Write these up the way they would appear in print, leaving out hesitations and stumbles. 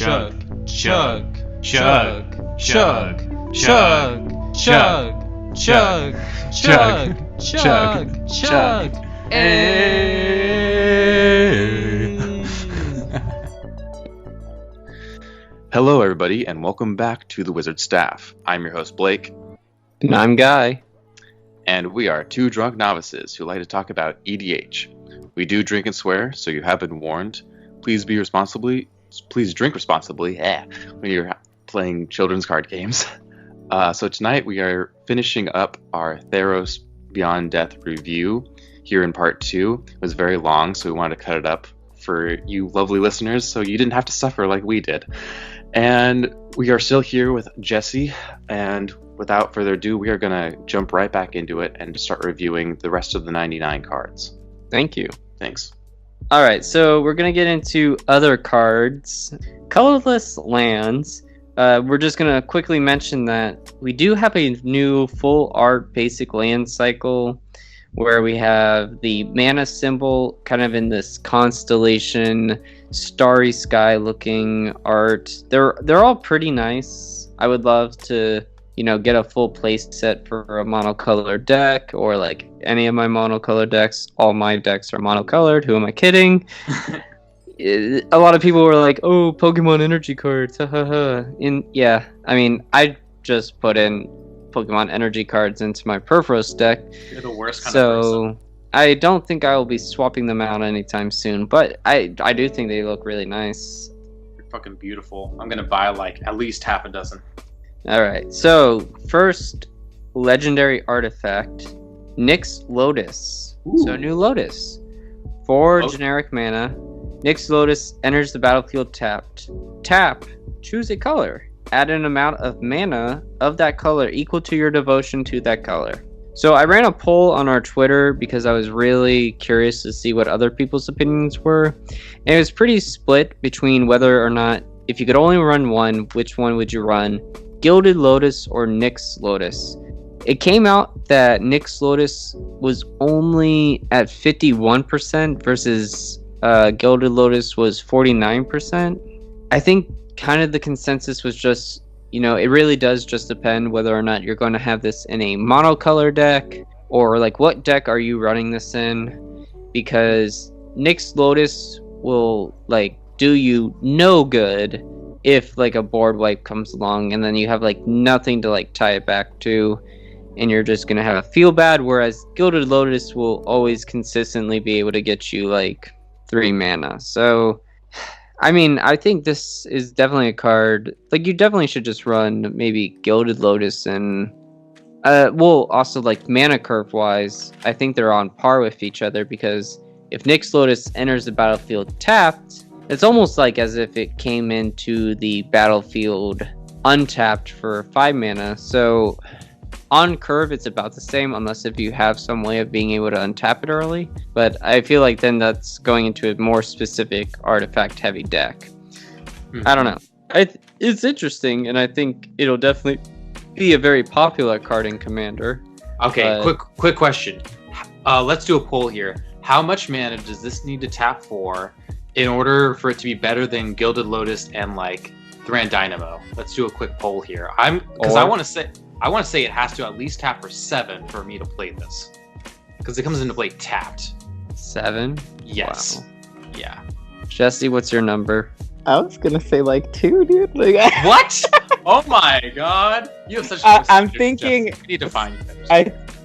chug, chug, chug, chug, chug, chug, chug, chug, chug, chug, Hello, everybody, and welcome back to the Wizard Staff. I'm your host, Blake. And I'm Guy. And we are two drunk novices who like to talk about EDH. We do drink and swear, so you have been warned. Please drink responsibly when you're playing children's card games. So tonight we are finishing up our Theros Beyond Death review here in part 2. It was very long, so we wanted to cut it up for you lovely listeners so you didn't have to suffer like we did. And we are still here with Jesse, and without further ado, we are going to jump right back into it and start reviewing the rest of the 99 cards. Thank you. Thanks. Alright, so we're going to get into other cards. Colorless lands. We're just going to quickly mention that we do have a new full art basic land cycle where we have the mana symbol kind of in this constellation, starry sky looking art. They're all pretty nice. I would love to, get a full play set for a monocolored deck, or like any of my monocolored decks. All my decks are monocolored. Who am I kidding? A lot of people were like, "Oh, Pokemon energy cards." I just put in Pokemon energy cards into my Perforos deck. You're the worst kind of person. So I don't think I will be swapping them out anytime soon, but I do think they look really nice. You're fucking beautiful. I'm gonna buy like at least half a dozen. Alright, so first legendary artifact, NYX Lotus. Ooh. So new Lotus. 4 generic mana. NYX Lotus enters the battlefield tapped. Tap, choose a color. Add an amount of mana of that color equal to your devotion to that color. So I ran a poll on our Twitter because I was really curious to see what other people's opinions were. And it was pretty split between whether or not, if you could only run one, which one would you run? Gilded Lotus or NYX Lotus? It came out that NYX Lotus was only at 51% versus Gilded Lotus was 49%. I think kind of the consensus was just, it really does just depend whether or not you're going to have this in a monocolor deck, or like what deck are you running this in, because NYX Lotus will like do you no good if like a board wipe comes along and then you have like nothing to like tie it back to, and you're just going to have a feel bad, whereas Gilded Lotus will always consistently be able to get you like 3 mana. So I think this is definitely a card, like you definitely should just run maybe Gilded Lotus and also like mana curve wise, I think they're on par with each other, because if NYX Lotus enters the battlefield tapped, it's almost like as if it came into the battlefield untapped for 5 mana. So on curve it's about the same, unless if you have some way of being able to untap it early. But I feel like then that's going into a more specific artifact heavy deck. Mm-hmm. I don't know. It's interesting, and I think it'll definitely be a very popular card in Commander. Okay, quick question. Let's do a poll here. How much mana does this need to tap for in order for it to be better than Gilded Lotus and like Thran Dynamo? Let's do a quick poll here. I want to say it has to at least tap for 7 for me to play this, because it comes into play tapped. 7? Yes. Wow. Yeah. Jesse, what's your number? I was gonna say like 2, dude. Like, what? Oh my god! You have such. I'm thinking. Jesse. We need to find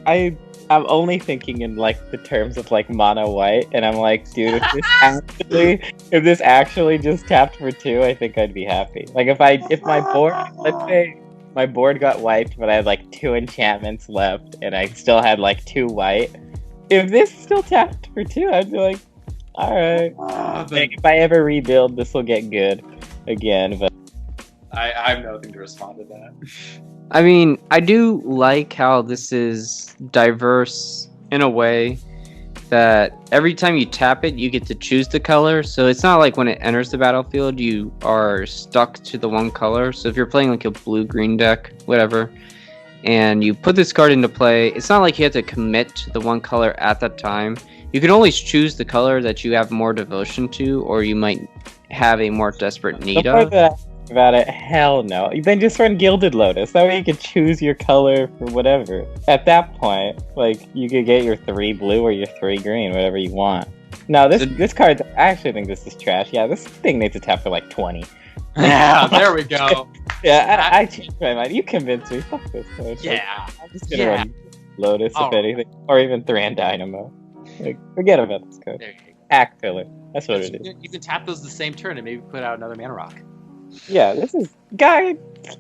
you. I'm only thinking in like the terms of like mono white, and I'm like, dude, if this actually just tapped for 2, I think I'd be happy. Like if my board, let's say my board got wiped, but I had like 2 enchantments left, and I still had like 2 white. If this still tapped for 2, I'd be like, all right. Like, if I ever rebuild, this will get good again. But I have nothing to respond to that. I mean, I do like how this is diverse in a way that every time you tap it, you get to choose the color. So it's not like when it enters the battlefield, you are stuck to the one color. So if you're playing like a blue-green deck, whatever, and you put this card into play, it's not like you have to commit to the one color at that time. You can always choose the color that you have more devotion to, or you might have a more desperate need The part of. that I think about it, hell no. Then just run Gilded Lotus. That way you could choose your color for whatever. At that point, like, you could get your 3 blue or your 3 green, whatever you want. No, this card, I actually think this is trash. Yeah, this thing needs to tap for like 20. Yeah, there we go. Yeah, I changed my mind. You convinced me. Fuck this card. Yeah. I'm just gonna run Lotus, if anything. Or even Thran Dynamo. Like, forget about this card. There you go. Pack filler. That's what it is. You can tap those the same turn and maybe put out another mana rock. Yeah, this is... Guy,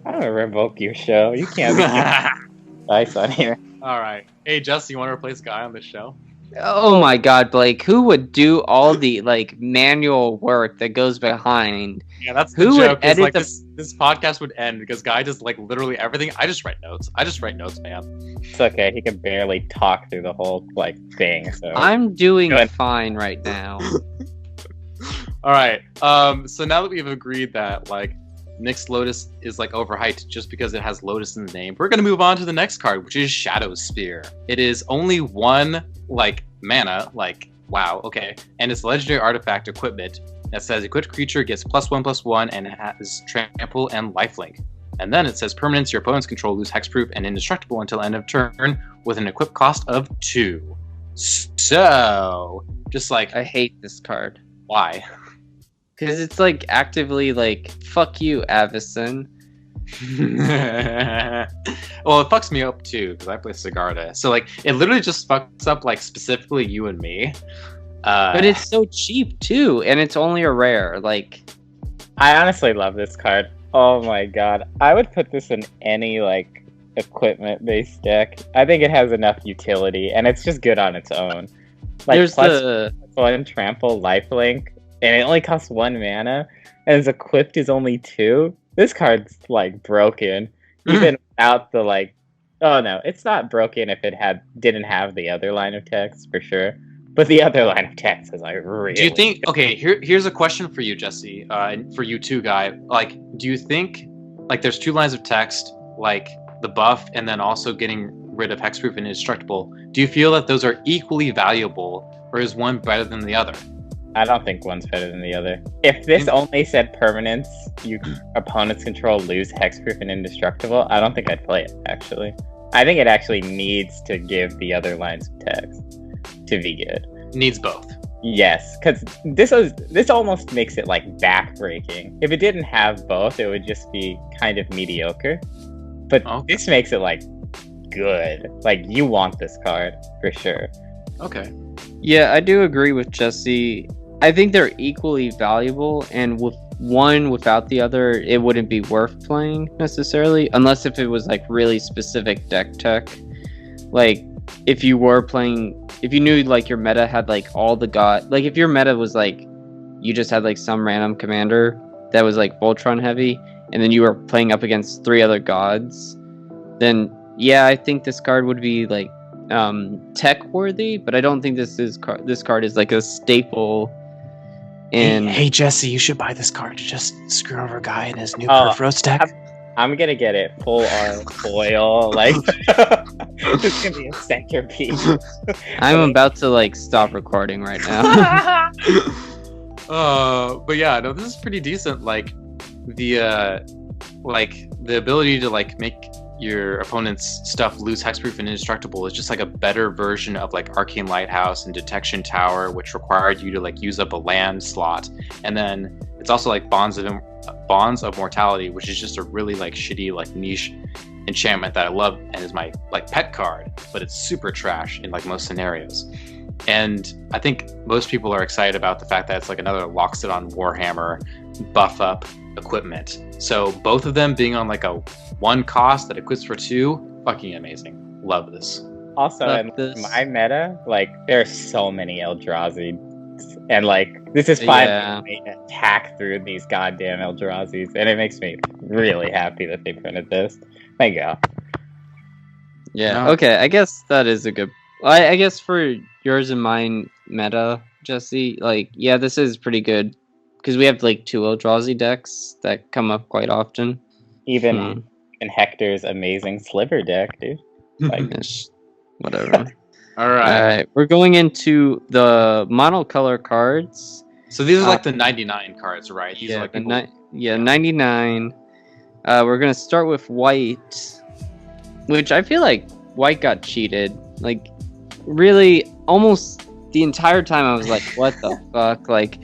I'm gonna revoke your show. You can't be nice on here. Alright. Hey, Jesse, you want to replace Guy on this show? Oh my god, Blake, who would do all the like manual work that goes behind? Yeah, that's Who the would joke. Is, edit like, the- this podcast would end because Guy does like literally everything. I just write notes. Man. It's okay, he can barely talk through the whole, like, thing, so... I'm doing Go ahead. fine right now. Alright. So now that we've agreed that like NYX Lotus is like overhyped just because it has Lotus in the name, we're gonna move on to the next card, which is Shadow Spear. It is only 1 like mana, like wow, okay, and it's legendary artifact equipment that says equipped creature gets +1/+1 and it has trample and lifelink. And then it says permanents your opponents control lose hexproof and indestructible until end of turn with an equip cost of 2. So just like I hate this card. why? Because it's like actively like, fuck you, Avison. Well, it fucks me up too because I play Sigarda, so like it literally just fucks up like specifically you and me. But it's so cheap too, and it's only a rare. Like, I honestly love this card. Oh my god. I would put this in any, like, equipment-based deck. I think it has enough utility, and it's just good on its own. Like, there's plus the 1 trample lifelink, and it only costs 1 mana, and its equipped is only 2. This card's, like, broken. Even without the, like... Oh no, it's not broken if it didn't have the other line of text, for sure. But the other line of text is, like, really... Do you think? Okay, here's a question for you, Jesse, and for you too, Guy. Like, do you think like there's 2 lines of text, like the buff, and then also getting rid of hexproof and indestructible? Do you feel that those are equally valuable, or is one better than the other? I don't think one's better than the other. If this only said permanents, opponents control lose hexproof and indestructible, I don't think I'd play it, actually. I think it actually needs to give the other lines of text to be good. Needs both. Yes, because this almost makes it, like, backbreaking. If it didn't have both, it would just be kind of mediocre. But Okay. this makes it, like, good. Like, you want this card, for sure. Okay. Yeah, I do agree with Jesse. I think they're equally valuable, and with one without the other, it wouldn't be worth playing necessarily, unless if it was like really specific deck tech. Like if you were playing, if you knew like your meta had like all the like if your meta was like you just had like some random commander that was like Voltron heavy, and then you were playing up against 3 other gods, then yeah, I think this card would be like tech worthy, but I don't think this card is like a staple. And Hey Jesse, you should buy this card to just screw over a guy in his new Perforos deck. I'm gonna get it full on foil, like it's gonna be a centerpiece. I'm about to like stop recording right now. But yeah, no, this is pretty decent. Like the ability to like make your opponent's stuff lose hexproof and indestructible is just like a better version of like Arcane Lighthouse and Detection Tower, which required you to like use up a land slot. And then it's also like Bonds of Mortality, which is just a really like shitty like niche enchantment that I love and is my like pet card, but it's super trash in like most scenarios. And I think most people are excited about the fact that it's like another Loxodon Warhammer buff up equipment. So both of them being on like a 1 cost that equips for 2, fucking amazing. Love this. Also, in my meta, like there are so many Eldrazi, and like this is finally to attack through these goddamn Eldrazi's, and it makes me really happy that they printed this. Thank you. Yeah. Okay. I guess that is a good. I guess for yours and mine meta, Jesse, like yeah, this is pretty good because we have like 2 Eldrazi decks that come up quite often. Even Hector's amazing Sliver deck, dude. Like whatever. All right. We're going into the monocolor cards. So these are like the 99 cards, right? These are like people... 99. We're gonna start with white, which I feel like white got cheated. Like, really, almost the entire time I was like, what the fuck? Like,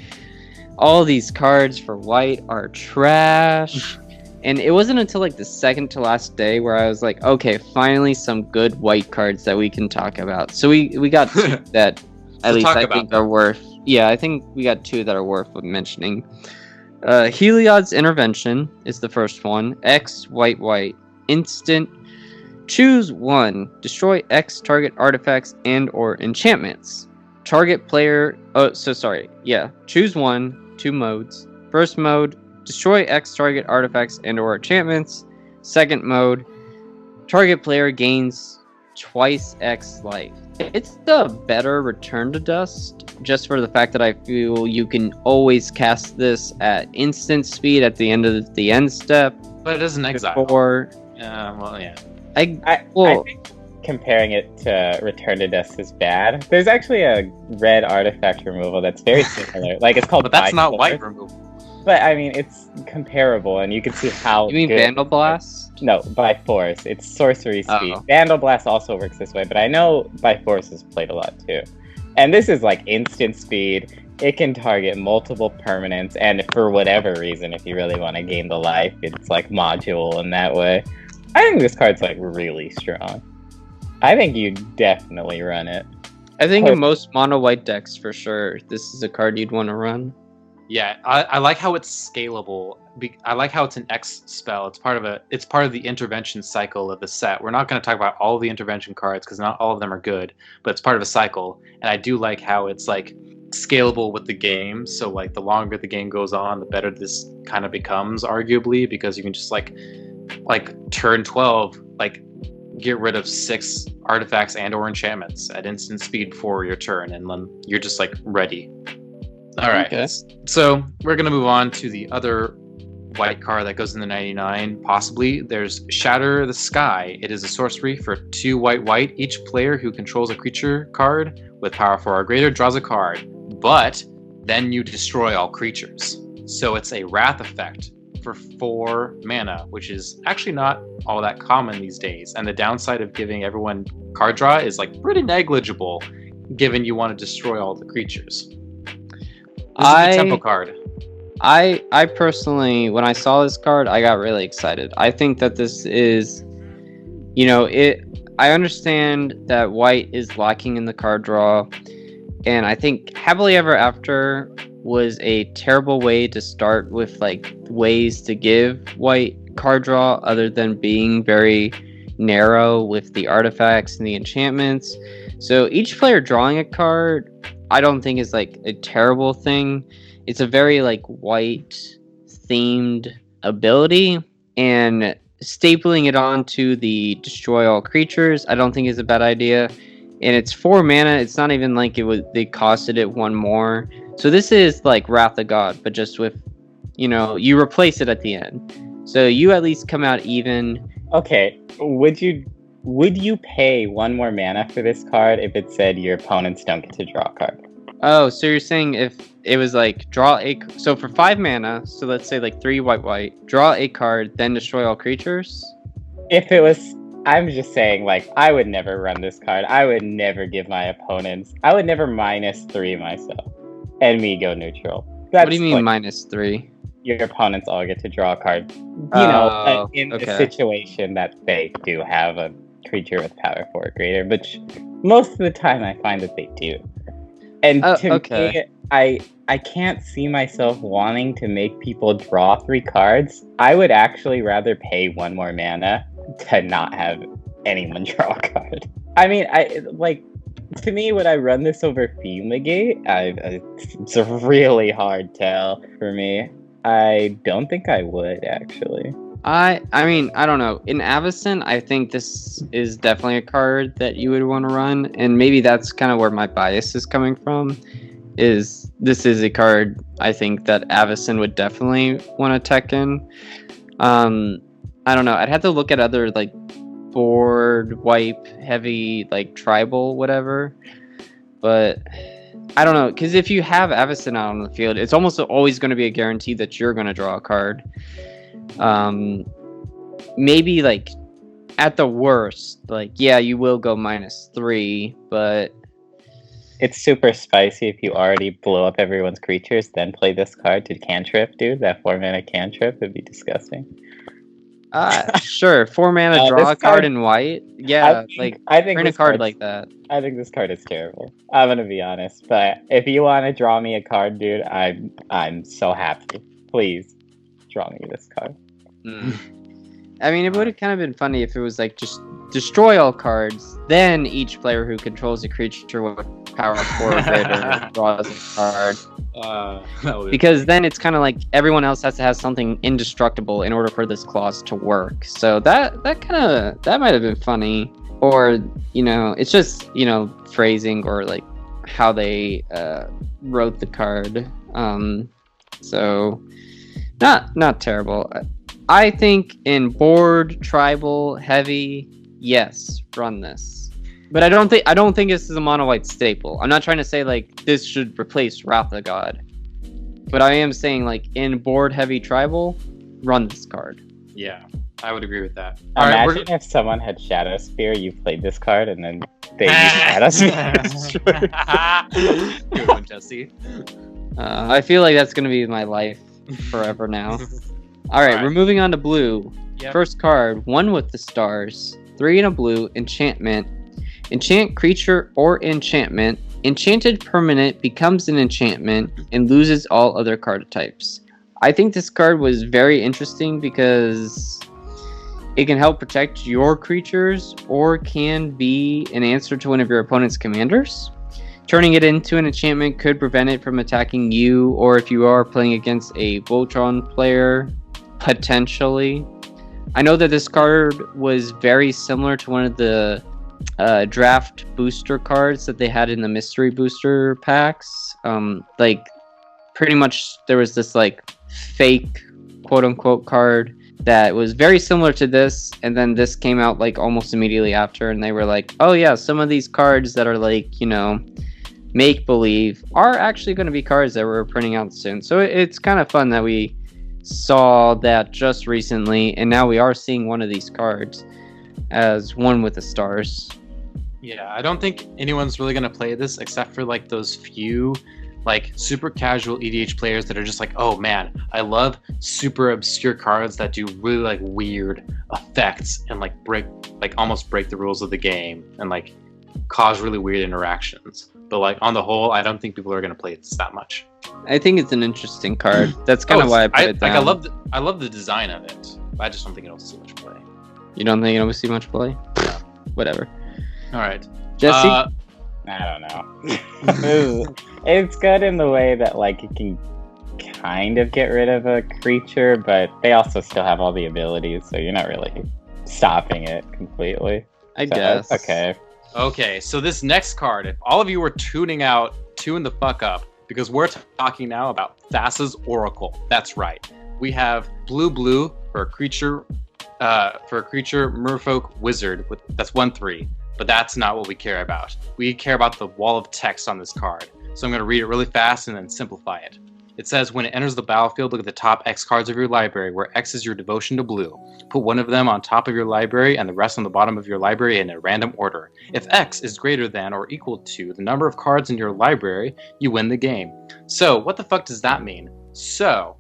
all these cards for white are trash. And it wasn't until like the second to last day where I was like, okay, finally some good white cards that we can talk about. So we got two that at least I think are worth. Yeah, I think we got two that are worth mentioning. Heliod's Intervention is the first one. X white instant. Choose one. Destroy X target artifacts and or enchantments. Target player. Choose one. 2 modes. First mode. Destroy X target artifacts and or enchantments. Second mode. Target player gains twice X life. It's the better Return to Dust, just for the fact that I feel you can always cast this at instant speed at the end of the end step. But it doesn't exile. I think comparing it to Return to Dust is bad. There's actually a red artifact removal that's very similar. Like, it's called. But that's not white removal. But I mean, it's comparable, and you can see how. You mean Vandal Blast? No, by force. It's sorcery speed. Oh. Vandal Blast also works this way, but I know by force is played a lot too. And this is like instant speed. It can target multiple permanents, and for whatever reason, if you really want to gain the life, it's like module in that way. I think this card's like really strong. I think you definitely run it. I think in most mono white decks, for sure, this is a card you'd want to run. Yeah, I like how it's scalable. I like how it's an X spell. It's part of the intervention cycle of the set. We're not going to talk about all the intervention cards because not all of them are good, but it's part of a cycle. And I do like how it's like scalable with the game. So like the longer the game goes on, the better this kind of becomes, arguably, because you can just like turn 12, like get rid of 6 artifacts and or enchantments at instant speed before your turn, and then you're just like ready. All right, okay. So we're gonna move on to the other white card that goes in the 99. Possibly there's Shatter the Sky. It is a sorcery for 2 white. Each player who controls a creature card with power 4 or greater draws a card, but then you destroy all creatures. So it's a wrath effect for 4 mana, which is actually not all that common these days. And the downside of giving everyone card draw is like pretty negligible, given you want to destroy all the creatures. This is a tempo card. I personally, when I saw this card, I got really excited. I think that this is, I understand that white is lacking in the card draw, and I think Happily Ever After was a terrible way to start with like ways to give white card draw other than being very narrow with the artifacts and the enchantments. So each player drawing a card, I don't think is like a terrible thing. It's a very like white themed ability, and stapling it onto the destroy all creatures I don't think is a bad idea. And it's 4 mana. It's not even like they costed it 1 more. So this is like Wrath of God, but just with, you replace it at the end. So you at least come out even. Okay, would you pay 1 more mana for this card if it said your opponents don't get to draw a card? Oh, so you're saying if it was like so for 5 mana, so let's say like 3 white, draw a card, then destroy all creatures? If it was, I'm just saying, like, I would never run this card. I would never give my opponents, I would never -3 myself and me go neutral. What do you mean like, -3? Your opponents all get to draw a card. In the situation that they do have a creature with power 4 or greater, which most of the time I find that they do. And to me, I can't see myself wanting to make people draw 3 cards. I would actually rather pay 1 more mana to not have anyone draw a card. I mean, to me, would I run this over Fumigate? It's a really hard tell for me. I don't think I would, actually. I mean, I don't know. In Avacyn, I think this is definitely a card that you would want to run, and maybe that's kind of where my bias is coming from. This is a card I think that Avacyn would definitely want to tech in. I don't know. I'd have to look at other like board wipe heavy like tribal whatever, but I don't know, because if you have Avacyn out on the field, it's almost always going to be a guarantee that you're going to draw a card. Maybe like at the worst, like yeah, you will go -3, but It's super spicy if you already blow up everyone's creatures, then play this card to cantrip, dude. That 4-mana cantrip would be disgusing. sure, 4 mana No, draw this a card card- in white. Yeah, I think print a this card card's- like that. I think this card is terrible. I'm gonna be honest, but if you want to draw me a card, dude, I'm so happy. Please draw me this card. I mean, it would have kind of been funny if it was like just destroy all cards, then each player who controls a creature with power 4 or greater draws a card. That would be Because then it's kind of like everyone else has to have something indestructible in order for this clause to work. So that might have been funny. Or, you know, it's just, you know, phrasing or like how they wrote the card. So not terrible. I think in board, tribal, heavy, yes, run this. But I don't think this is a mono white staple. I'm not trying to say like this should replace Wrath of God. But I am saying like in board heavy tribal, run this card. Yeah, I would agree with that. All right, Imagine if someone had Shadow Spear, you played this card, and then they used Shadow Spear. Good one, Jesse. I feel like that's gonna be my life forever now. All right, we're moving on to blue. Yep. First card, 1 with the stars, 3 in a blue, enchantment. Enchant creature or enchantment. Enchanted permanent becomes an enchantment and loses all other card types. I think this card was very interesting because it can help protect your creatures or can be an answer to one of your opponent's commanders. Turning it into an enchantment could prevent it from attacking you, or if you are playing against a Voltron player, potentially. I know that this card was very similar to one of the draft booster cards that they had in the mystery booster packs. Like pretty much there was this like fake quote unquote card that was very similar to this, and then this came out like almost immediately after, and they were like, oh yeah, some of these cards that are like, you know, make believe are actually going to be cards that we're printing out soon. So it's kind of fun that we saw that just recently, and now we are seeing one of these cards as 1 with the stars. Yeah, I don't think anyone's really gonna play this except for like those few like super casual EDH players that are just like, oh man, I love super obscure cards that do really like weird effects and like almost break the rules of the game and like cause really weird interactions. But like on the whole, I don't think people are gonna play this that much. I think it's an interesting card. That's kind of why I put it down. Like I love the design of it, but I just don't think it'll see much play. You don't think it'll see much play? No. Whatever. All right, Jesse? I don't know. It's good in the way that like it can kind of get rid of a creature, but they also still have all the abilities, so you're not really stopping it completely. I guess. Okay. Okay, so this next card, if all of you were tuning out, tune the fuck up, because we're talking now about Thassa's Oracle. That's right. We have blue for a creature, Merfolk Wizard. That's 1/3, but that's not what we care about. We care about the wall of text on this card. So I'm going to read it really fast and then simplify it. It says, when it enters the battlefield, look at the top X cards of your library, where X is your devotion to blue. Put one of them on top of your library and the rest on the bottom of your library in a random order. If X is greater than or equal to the number of cards in your library, you win the game. So what the fuck does that mean? So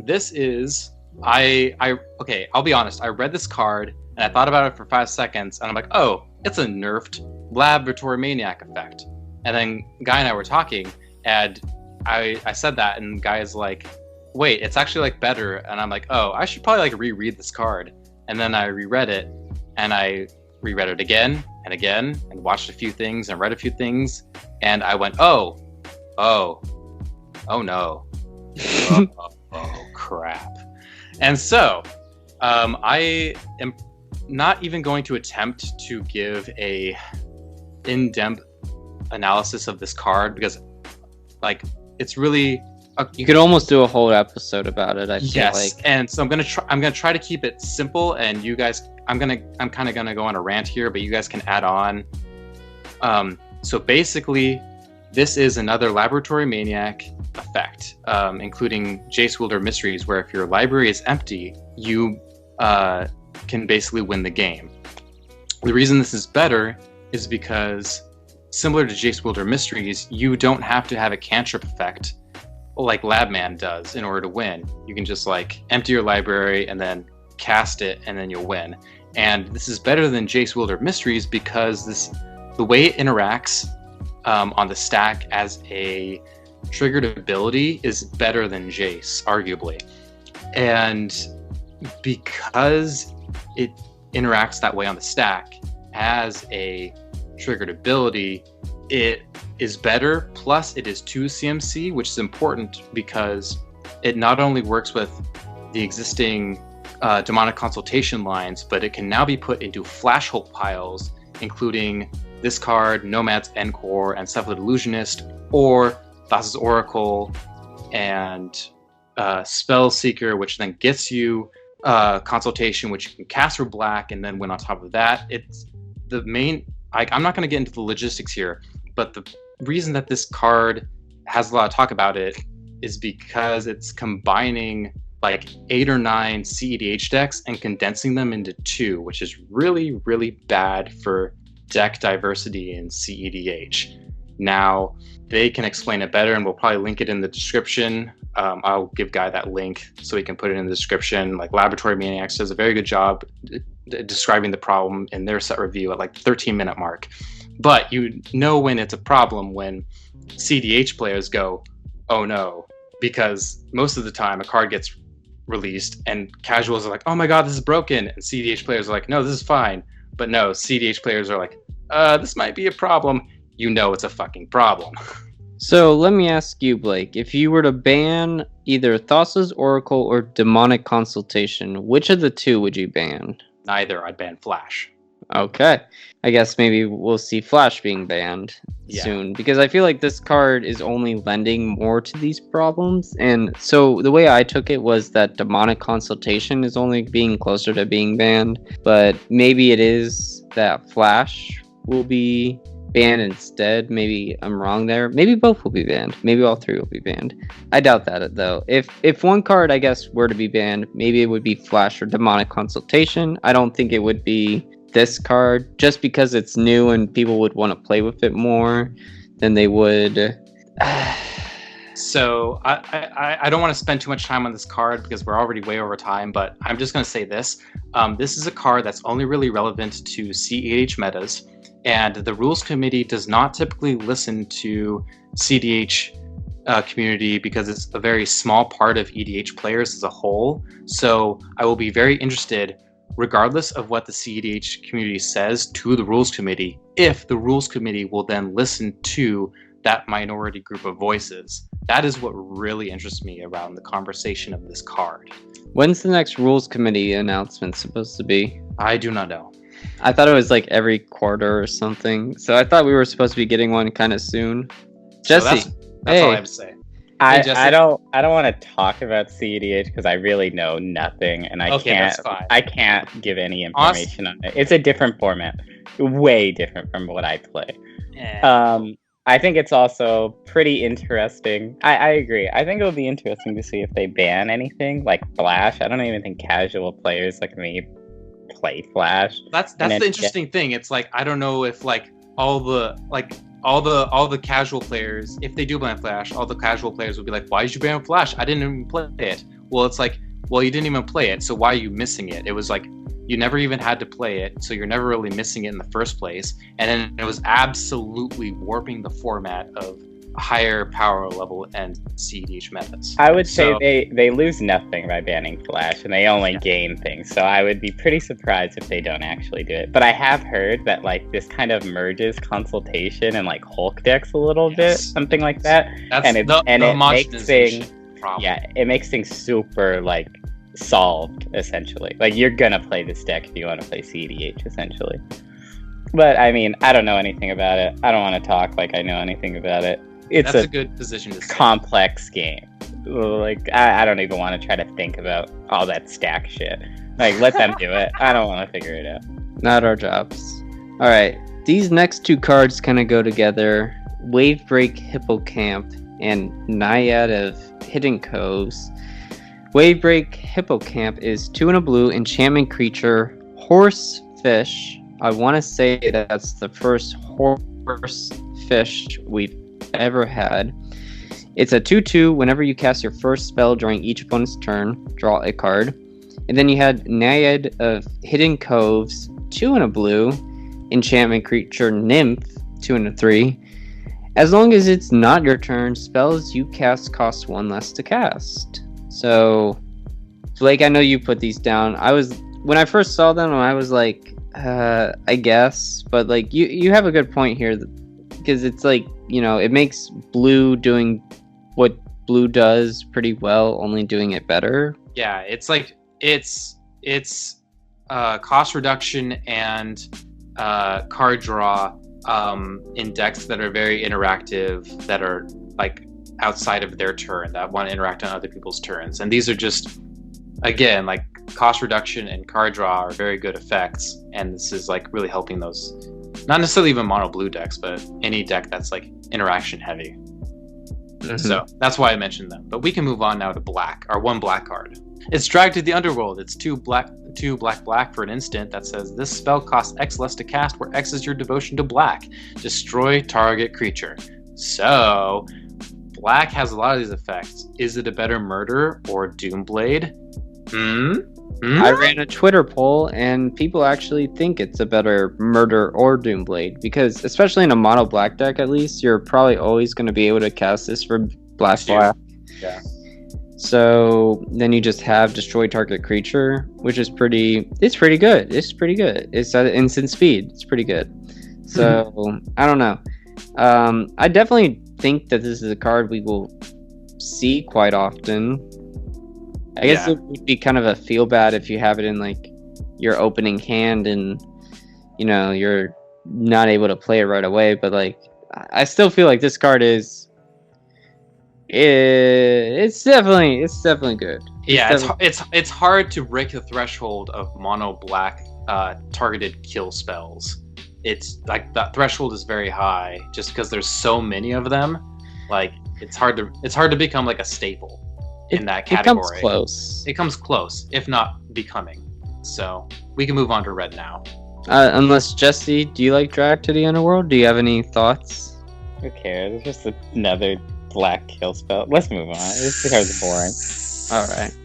this is, okay, I'll be honest. I read this card and I thought about it for 5 seconds and I'm like, oh, it's a nerfed Laboratory Maniac effect. And then Guy and I were talking and I said that, and the guy's like, wait, it's actually like better. And I'm like, oh, I should probably like reread this card. And then I reread it, and I reread it again and again, and watched a few things and read a few things, and I went, oh no, oh crap. And so I am not even going to attempt to give a in-depth analysis of this card because like it's really you could almost do a whole episode about it. I feel yes, like. and so I'm gonna try to keep it simple, and you guys, I'm kind of gonna go on a rant here, but you guys can add on. So basically, this is another Laboratory Maniac effect, including Jace Wielder Mysteries, where if your library is empty, you can basically win the game. The reason this is better is because, similar to Jace Wielder Mysteries, you don't have to have a cantrip effect like Labman does in order to win. You can just like empty your library and then cast it, and then you'll win. And this is better than Jace Wielder Mysteries because the way it interacts on the stack as a triggered ability is better than Jace, arguably. And because it interacts that way on the stack as a triggered ability, it is better. Plus, it is 2 CMC, which is important because it not only works with the existing demonic consultation lines, but it can now be put into flash hulk piles, including this card, Nomad's Encore, and Cephalid Illusionist, or Thassa's Oracle, and Spell Seeker, which then gets you Consultation, which you can cast for black and then win on top of that. It's the main... I'm not going to get into the logistics here, but the reason that this card has a lot of talk about it is because it's combining like 8 or 9 CEDH decks and condensing them into 2, which is really, really bad for deck diversity in CEDH. Now, they can explain it better, and we'll probably link it in the description. I'll give Guy that link so he can put it in the description. Like Laboratory Maniacs does a very good job describing the problem in their set review at like the 13-minute mark. But you know when it's a problem when CDH players go, oh no, because most of the time a card gets released and casuals are like, oh my god, this is broken, and CDH players are like, no, this is fine. But no, CDH players are like, this might be a problem. You know it's a fucking problem. So let me ask you, Blake, if you were to ban either Thassa's Oracle or Demonic Consultation, which of the two would you ban? Neither. I'd ban Flash. Okay. I guess maybe we'll see Flash being banned soon, because I feel like this card is only lending more to these problems. And so the way I took it was that Demonic Consultation is only being closer to being banned, but maybe it is that Flash will be banned instead. Maybe I'm wrong there. Maybe both will be banned. Maybe all 3 will be banned. I doubt that though. If one card, I guess, were to be banned, maybe it would be Flash or Demonic Consultation. I don't think it would be this card, just because it's new and people would want to play with it more than they would. So I don't want to spend too much time on this card because we're already way over time, but I'm just going to say this. This is a card that's only really relevant to CEDH metas, and the rules committee does not typically listen to CDH community because it's a very small part of EDH players as a whole. So I will be very interested, regardless of what the CEDH community says to the rules committee, if the rules committee will then listen to that minority group of voices. That is what really interests me around the conversation of this card. When's the next rules committee announcement supposed to be? I do not know. I thought it was like every quarter or something. So I thought we were supposed to be getting one kind of soon. Jesse, so that's all I have to say. I don't want to talk about CEDH because I really know nothing, and I can't give any information on it. It's a different format, way different from what I play. Yeah. I think it's also pretty interesting. I agree. I think it'll be interesting to see if they ban anything like Flash. I don't even think casual players like me play Flash. That's the interesting thing. It's like I don't know if like all the casual players, if they do ban Flash, all the casual players would be like, why did you ban Flash? I didn't even play it. Well, it's like, well, you didn't even play it, so why are you missing it? It was like, you never even had to play it, so you're never really missing it in the first place. And then it was absolutely warping the format of higher power level and CEDH metas. I would say they lose nothing by banning Flash, and they only gain things. So I would be pretty surprised if they don't actually do it. But I have heard that like this kind of merges Consultation and like Hulk decks a little bit, something like that. It makes things super like solved essentially. Like you're gonna play this deck if you want to play CEDH essentially. But I mean, I don't know anything about it. I don't want to talk like I know anything about it. That's a good position to say. Complex game. Like I don't even want to try to think about all that stack shit. Like let them do it. I don't want to figure it out. Not our jobs. All right, these next 2 cards kind of go together. Wavebreak Hippocamp and Naiad of Hidden Coves. Wavebreak Hippocamp is 2 and a blue enchantment creature, horse fish. I want to say that's the first horse fish we've ever had. It's a 2/2. Whenever you cast your first spell during each opponent's turn, draw a card. And then you had Naiad of Hidden Coves, 2 and a blue enchantment creature, Nymph, 2 and a 3. As long as it's not your turn, spells you cast cost 1 less to cast. So, Blake, I know you put these down. When I first saw them, I was like, I guess, but like you have a good point here, because it's like, it makes blue doing what blue does pretty well, only doing it better. Yeah, it's like it's cost reduction and card draw in decks that are very interactive, that are like outside of their turn, that want to interact on other people's turns. And these are just, again, like cost reduction and card draw are very good effects, and this is like really helping those, not necessarily even mono blue decks, but any deck that's like interaction heavy. Mm-hmm. So that's why I mentioned them. But we can move on now to black, our 1 black card. It's Drag to the Underworld. It's 2 black for an instant that says this spell costs X less to cast, where X is your devotion to black. Destroy target creature. So black has a lot of these effects. Is it a better Murder or Doomblade? I ran a Twitter poll, and people actually think it's a better Murder or Doomblade, because especially in a mono black deck, at least, you're probably always going to be able to cast this for black. Yeah. So then you just have destroy target creature, which is pretty good. It's pretty good. It's at instant speed. It's pretty good. So I don't know. I definitely think that this is a card we will see quite often. I guess it would be kind of a feel bad if you have it in like your opening hand and you're not able to play it right away. But like, I still feel like this card is. It's definitely good. It's hard to break the threshold of mono black targeted kill spells. It's like that threshold is very high just because there's so many of them. Like it's hard to become like a staple in that category. It comes close, if not becoming. So we can move on to red now. Unless Jesse, do you like Drag to the Underworld? Do you have any thoughts? Who cares? It's just another black kill spell. Let's move on. This card's boring. All right.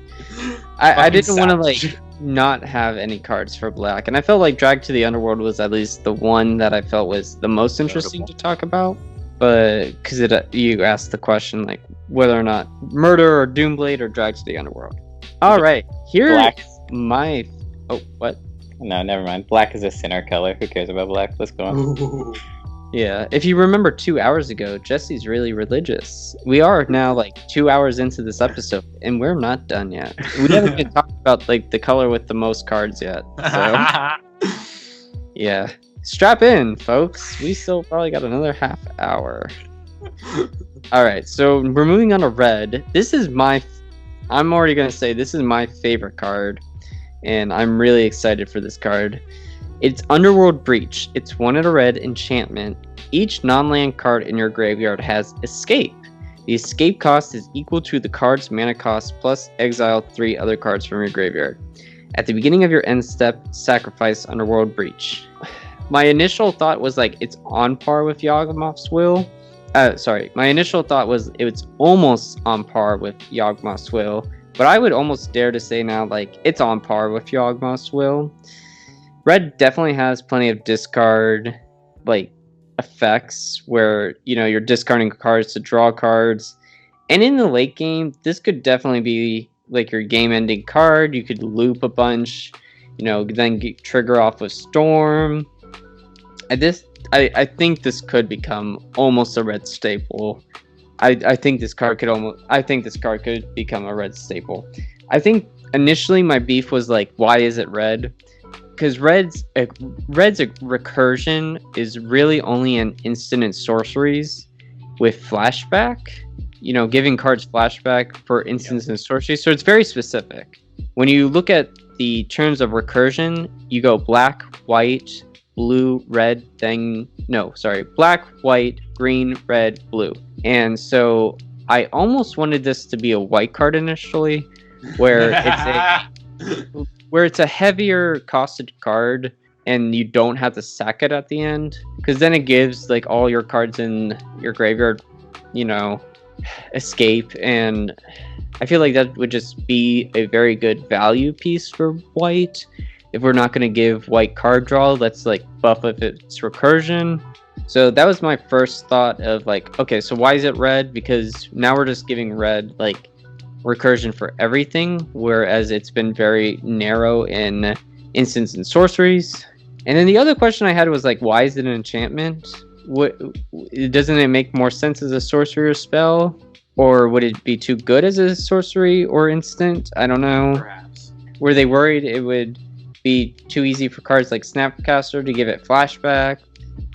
I didn't want to like not have any cards for black, and I felt like Drag to the Underworld was at least the one that I felt was the most interesting to talk about. But because you asked the question like whether or not Murder or Doomblade or Drag to the Underworld. All right, here's my. Oh, what? No, never mind. Black is a sinner color. Who cares about black? Let's go on. Ooh. Yeah, if you remember 2 hours ago, Jesse's really religious. We are now like 2 hours into this episode, and we're not done yet. We haven't even talked about like the color with the most cards yet. So, yeah, strap in, folks. We still probably got another half hour. All right, so we're moving on to red. I'm already gonna say this is my favorite card, and I'm really excited for this card. It's Underworld Breach. It's 1 and a red enchantment. Each non-land card in your graveyard has escape. The escape cost is equal to the card's mana cost plus exile 3 other cards from your graveyard. At the beginning of your end step, sacrifice Underworld Breach. My initial thought was like it's on par with Yawgmoth's Will. My initial thought was it's almost on par with Yawgmoth's Will, but I would almost dare to say now like it's on par with Yawgmoth's Will. Red definitely has plenty of discard like effects where you're discarding cards to draw cards, and in the late game this could definitely be like your game ending card. You could loop a bunch, then trigger off with Storm. I think this could become almost a red staple. I think this card could become a red staple. I think initially my beef was like, why is it red? Because red's recursion is really only an instant and sorceries with flashback, giving cards flashback for instants and sorceries. So it's very specific. When you look at the terms of recursion, you go black, white, blue, red, black, white, green, red, blue. And so I almost wanted this to be a white card initially, where it's a heavier costed card and you don't have to sack it at the end, because then it gives like all your cards in your graveyard, escape, and I feel like that would just be a very good value piece for white. If we're not going to give white card draw, let's like buff if it's recursion. So that was my first thought of like, okay, so why is it red? Because now we're just giving red like recursion for everything, whereas it's been very narrow in instants and sorceries. And then the other question I had was like, why is it an enchantment? Doesn't it make more sense as a sorcery or spell? Or would it be too good as a sorcery or instant? I don't know. Perhaps. Were they worried it would be too easy for cards like Snapcaster to give it flashback?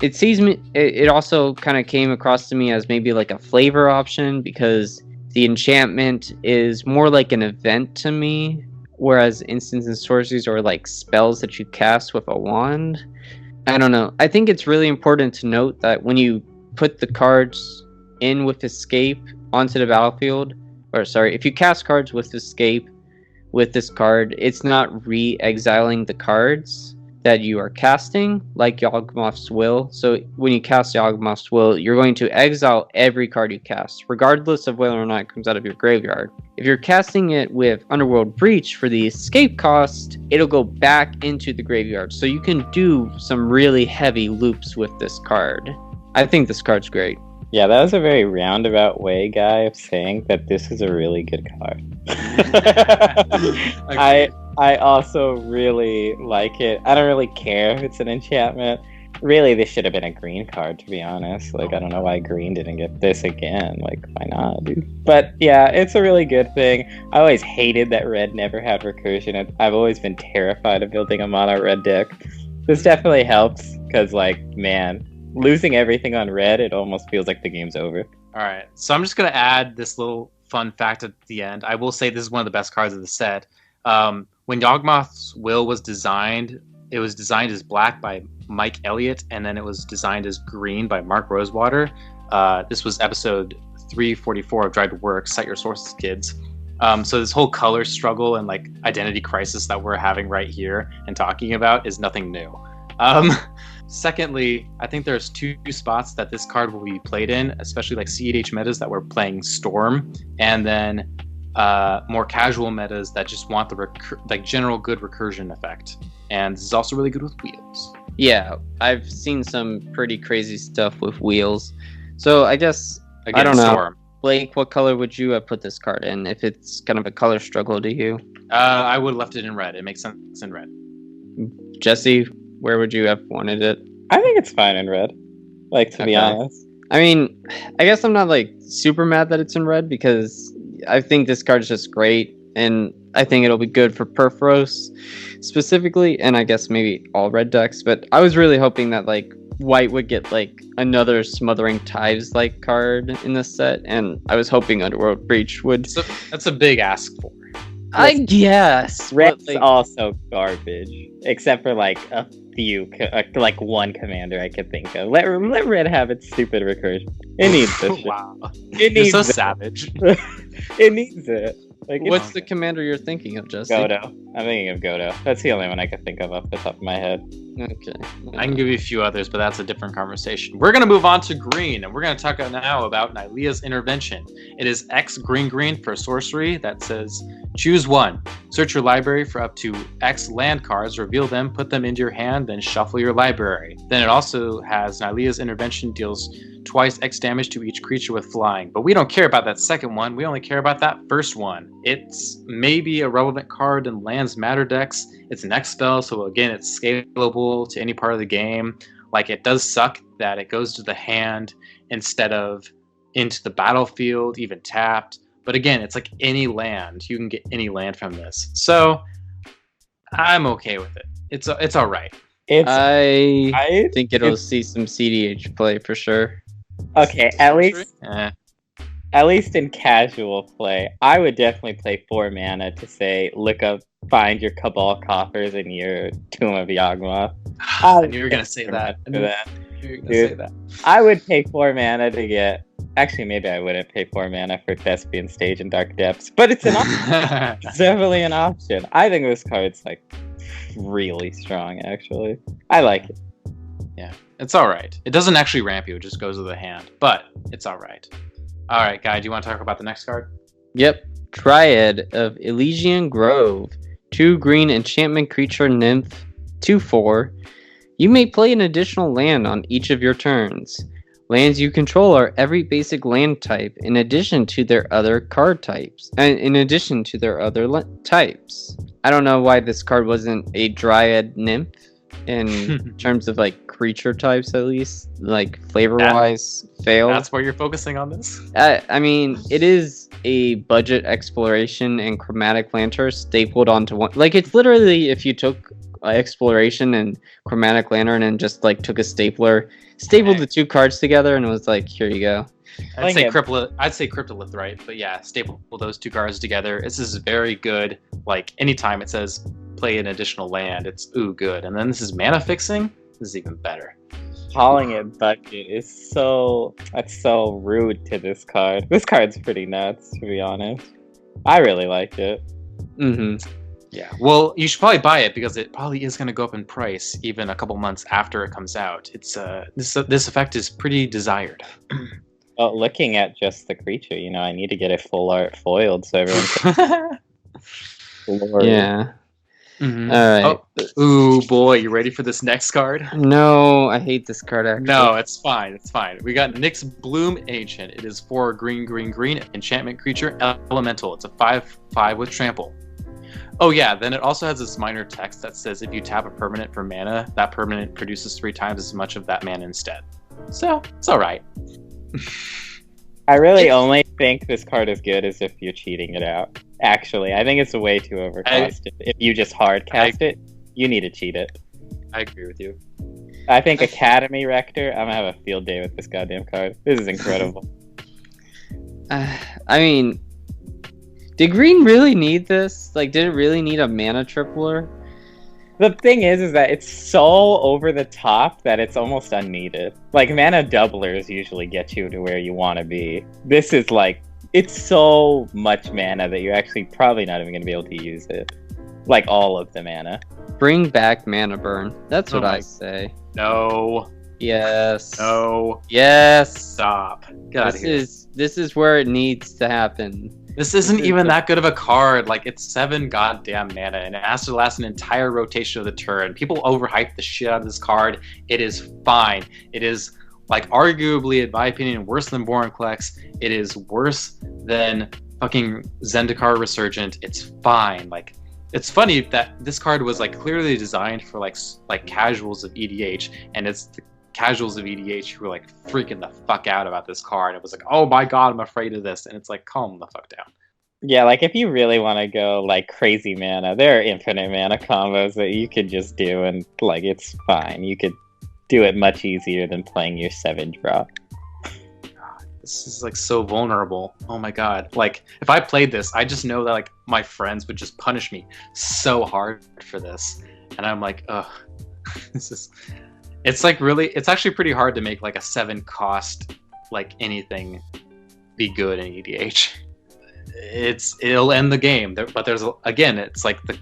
It also kind of came across to me as maybe like a flavor option, because the enchantment is more like an event to me, whereas instants and sorceries are like spells that you cast with a wand. I don't know. I think it's really important to note that when you put the cards in with escape onto the battlefield, if you cast cards with escape with this card, it's not re-exiling the cards that you are casting, like Yawgmoth's Will. So when you cast Yawgmoth's Will, you're going to exile every card you cast, regardless of whether or not it comes out of your graveyard. If you're casting it with Underworld Breach for the escape cost, it'll go back into the graveyard. So you can do some really heavy loops with this card. I think this card's great. Yeah, that was a very roundabout way, Guy, of saying that this is a really good card. I also really like it. I don't really care if it's an enchantment. Really, this should have been a green card, to be honest. Like, I don't know why green didn't get this again. Like, why not, dude? But yeah, it's a really good thing. I always hated that red never had recursion. I've always been terrified of building a mono red deck. This definitely helps, because, like, man, losing everything on red, it almost feels like the game's over. All right, so I'm just going to add this little fun fact at the end. I will say this is one of the best cards of the set. When Yawgmoth's Will was designed, it was designed as black by Mike Elliott, and then it was designed as green by Mark Rosewater. This was episode 344 of Drive to Work, Cite Your Sources, kids. So this whole color struggle and like identity crisis that we're having right here and talking about is nothing new. Secondly, I think there's two spots that this card will be played in, especially like EDH metas that we're playing Storm, and then more casual metas that just want the general good recursion effect. And this is also really good with wheels. Yeah, I've seen some pretty crazy stuff with wheels. So I guess, Again, I don't know. Storm. Blake, what color would you have put this card in if it's kind of a color struggle to you? I would have left it in red. It makes sense in red. Jesse, where would you have wanted it? I think it's fine in red. Like, to be honest. I mean, I guess I'm not like super mad that it's in red, because I think this card's just great, and I think it'll be good for Perforos specifically, and I guess maybe all red decks. But I was really hoping that like white would get like another Smothering Tides like card in this set, and I was hoping Underworld Breach would. So that's a big ask for. I guess Red's like, also garbage, except for like a few, like one commander I could think of. Let red have its stupid recursion. It needs this. Wow, It you're needs so it. savage. It needs it. Like, what's the commander you're thinking of, Jesse? Godo? I'm thinking of Godo. That's the only one I could think of off the top of my head. Okay. I can give you a few others, but that's a different conversation. We're going to move on to green, and we're going to talk now about Leahs Intervention. It is X green for sorcery that says, choose one. Search your library for up to X land cards, reveal them, put them into your hand, then shuffle your library. Then it also has Leahs Intervention deals twice X damage to each creature with flying. But we don't care about that second one. We only care about that first one. It's maybe a relevant card in lands matter decks. It's an X spell, so again, it's scalable to any part of the game. Like, it does suck that it goes to the hand instead of into the battlefield, even tapped. But again, it's like any land. You can get any land from this. So I'm okay with it. It's all right. I think it'll see some CDH play for sure. Okay, at least in casual play, I would definitely play 4 mana to say, look up, find your Cabal Coffers and your Tomb of Yawgmoth. I knew you were going to say that. You're gonna Dude. say that. I would pay 4 mana to get. Actually, maybe I wouldn't pay 4 mana for Thespian Stage and Dark Depths, but it's an option. It's definitely an option. I think this card's like really strong. Actually, I like it. Yeah, it's all right. It doesn't actually ramp you; it just goes with the hand, but it's all right. All right, Guy, do you want to talk about the next card? Yep. Triad of Elysian Grove. 2 green enchantment creature nymph. 2/4. You may play an additional land on each of your turns. Lands you control are every basic land type in addition to their other card types. And in addition to their other types. I don't know why this card wasn't a Dryad Nymph in terms of like creature types, at least. Like flavor wise, failed. That's why you're focusing on this? I mean, it is a budget exploration and chromatic lantern stapled onto one. Like, it's literally if you took exploration and chromatic lantern and just like took a stapler, stapled the 2 cards together, and was like, here you go. I'd say Cryptolith, right? But yeah, staple those 2 cards together. This is very good. Like, anytime it says play an additional land, it's good. And then this is mana fixing. This is even better. Calling it budget is that's so rude to this card. This card's pretty nuts, to be honest. I really like it. Mm-hmm. Yeah. Well, you should probably buy it because it probably is going to go up in price even a couple months after it comes out. It's this effect is pretty desired. Well, looking at just the creature, I need to get it full art foiled so everyone can... Yeah. Mm-hmm. All right. Ooh, boy, you ready for this next card? No, I hate this card, actually. No, it's fine. It's fine. We got NYX Bloom Ancient. It is 4 green, enchantment creature, elemental. It's a 5/5 with trample. Oh yeah, then it also has this minor text that says if you tap a permanent for mana, that permanent produces 3 times as much of that mana instead. So, it's alright. I really only think this card is good as if you're cheating it out. Actually, I think it's a way too overcosted. If you just hard cast it, you need to cheat it. I agree with you. I think Academy Rector, I'm gonna have a field day with this goddamn card. This is incredible. I mean, did green really need this? Like, did it really need a mana tripler? The thing is that it's so over the top that it's almost unneeded. Like, mana doublers usually get you to where you want to be. This is like, it's so much mana that you're actually probably not even going to be able to use it. Like, all of the mana. Bring back mana burn. That's what I say. No. Yes. No. Yes. Stop. Get out of here. This is where it needs to happen. This isn't even that good of a card. Like, it's 7 goddamn mana, and it has to last an entire rotation of the turn. People overhype the shit out of this card. It is fine. It is, like, arguably, in my opinion, worse than Vorinclex. It is worse than fucking Zendikar Resurgent. It's fine. Like, it's funny that this card was, like, clearly designed for, like casuals of EDH, and it's the casuals of EDH who were like freaking the fuck out about this card. It was like, oh my god, I'm afraid of this, and it's like, calm the fuck down. Yeah, like if you really want to go like crazy mana, there are infinite mana combos that you could just do, and like it's fine. You could do it much easier than playing your 7 drop. God, this is like so vulnerable. Oh my god. Like if I played this, I just know that like my friends would just punish me so hard for this, and I'm like, ugh, this is. It's like really, it's actually pretty hard to make like a 7 cost, like anything be good in EDH. It'll end the game, but there's, again, it's like the